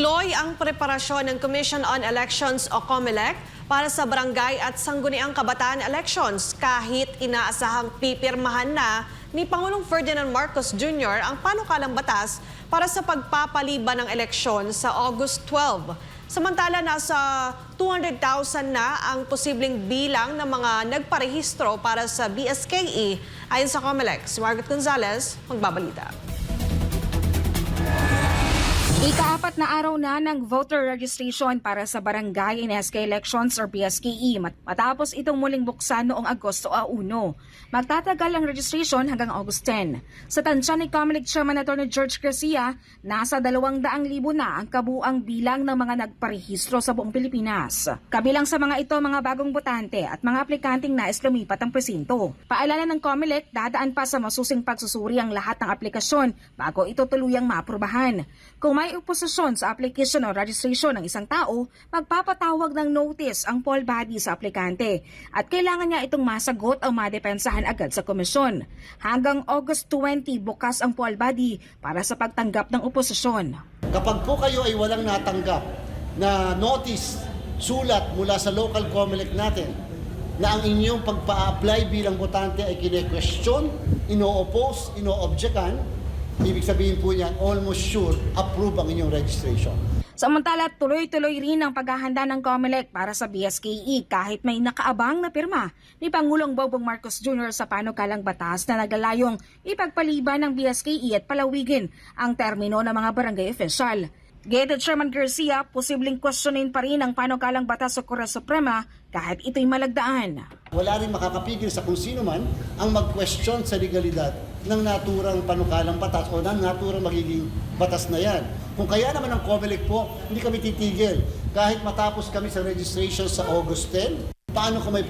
Tuloy ang preparasyon ng Commission on Elections o COMELEC para sa barangay at sangguniang kabataan elections kahit inaasahang pipirmahan na ni Pangulong Ferdinand Marcos Jr. ang panukalang batas para sa pagpapaliban ng eleksyon sa August 12. Samantala, nasa 200,000 na ang posibleng bilang ng mga nagparehistro para sa BSKE ayon sa COMELEC. Si Margaret Gonzalez, magbabalita. Ika-4 na araw na ng voter registration para sa Barangay and SK Elections or BSKE matapos itong muling buksan noong Agosto 1. Magtatagal ang registration hanggang August 10. Sa tansya ni COMELEC Chairman Atty. George Garcia, nasa 200,000 na ang kabuang bilang ng mga nagparehistro sa buong Pilipinas. Kabilang sa mga ito mga bagong botante at mga aplikanteng nais lumipat ang presinto. Paalala ng COMELEC, dadaan pa sa masusing pagsusuri ang lahat ng aplikasyon bago ito tuluyang maaprubahan. Kung may oposisyon sa application o registration ng isang tao, magpapatawag ng notice ang poll body sa aplikante at kailangan niya itong masagot o madepensahan agad sa komisyon. Hanggang August 20, bukas ang poll body para sa pagtanggap ng oposisyon. Kapag po kayo ay walang natanggap na notice, sulat mula sa local COMELEC natin na ang inyong pagpa-apply bilang botante ay kine-question, ino-oppose, ino-objectan, ibig sabihin po niyan, almost sure, approve ang inyong registration. Samantala, tuloy-tuloy rin ang paghahanda ng COMELEC para sa BSKE kahit may nakaabang na pirma ni Pangulong Bongbong Marcos Jr. sa panukalang batas na naglalayong ipagpaliban ng BSKE at palawigin ang termino ng mga barangay official. Gayet Chairman Garcia, posibleng questionin pa rin ang panukalang batas sa Korte Suprema kahit ito'y malagdaan. Wala rin makakapigil sa kung sino man ang mag-question sa legalidad ng naturang panukalang batas o ng naturang magiging batas na yan. Kung kaya naman ang COMELEC po, hindi kami titigil. Kahit matapos kami sa registration sa August 10, paano kung may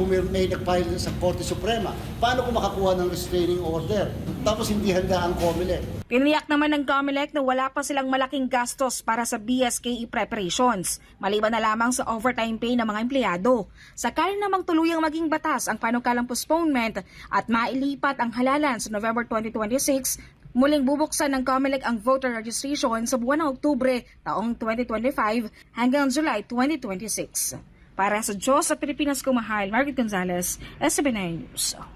nag-file sa Korte Suprema? Paano kung makakuha ng restraining order? Tapos hindi handa ang COMELEC. Tiniyak naman ng COMELEC na wala pa silang malaking gastos para sa BSKE preparations, maliban na lamang sa overtime pay ng mga empleyado. Sakali namang tuluyang maging batas ang panukalang postponement at mailipat ang halalan sa November 2026, muling bubuksan ng COMELEC ang voter registration sa buwan ng Oktubre taong 2025 hanggang July 2026. Para sa Diyos at Pilipinas Kumahal, Margaret Gonzalez, SB9 News.